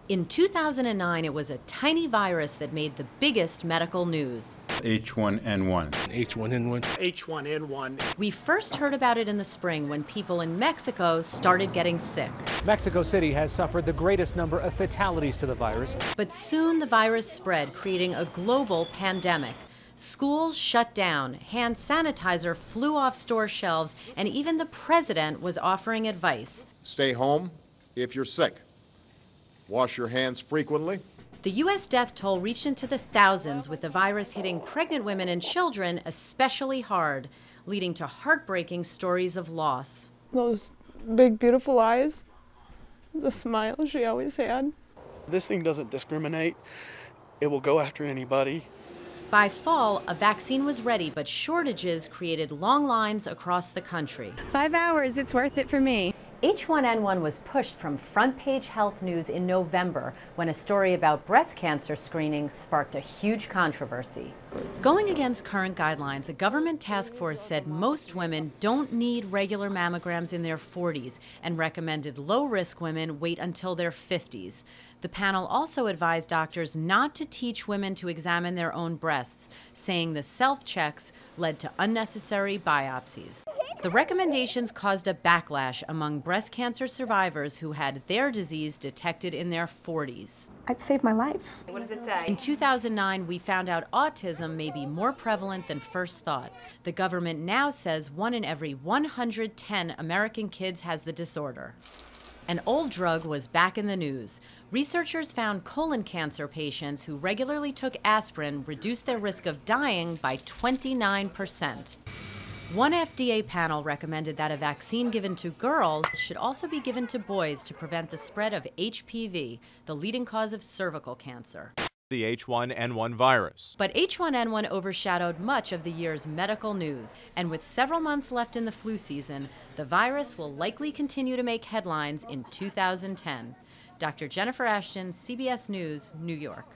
In 2009, it was a tiny virus that made the biggest medical news. H1N1. H1N1. H1N1. We first heard about it in the spring when people in Mexico started getting sick. Mexico City has suffered the greatest number of fatalities to the virus. But soon the virus spread, creating a global pandemic. Schools shut down, hand sanitizer flew off store shelves, and even the president was offering advice. Stay home if you're sick. Wash your hands frequently. The U.S. death toll reached into the thousands, with the virus hitting pregnant women and children especially hard, leading to heartbreaking stories of loss. Those big, beautiful eyes, the smile she always had. This thing doesn't discriminate. It will go after anybody. By fall, a vaccine was ready, but shortages created long lines across the country. 5 hours, it's worth it for me. H1N1 was pushed from front-page health news in November when a story about breast cancer screening sparked a huge controversy. Going against current guidelines, a government task force said most women don't need regular mammograms in their 40s and recommended low-risk women wait until their 50s. The panel also advised doctors not to teach women to examine their own breasts, saying the self-checks led to unnecessary biopsies. The recommendations caused a backlash among breast cancer survivors who had their disease detected in their 40s. It saved my life. What does it say? In 2009, we found out autism may be more prevalent than first thought. The government now says 1 in every 110 American kids has the disorder. An old drug was back in the news. Researchers found colon cancer patients who regularly took aspirin reduced their risk of dying by 29%. One FDA panel recommended that a vaccine given to girls should also be given to boys to prevent the spread of HPV, the leading cause of cervical cancer. The H1N1 virus. But H1N1 overshadowed much of the year's medical news, and with several months left in the flu season, the virus will likely continue to make headlines in 2010. Dr. Jennifer Ashton, CBS News, New York.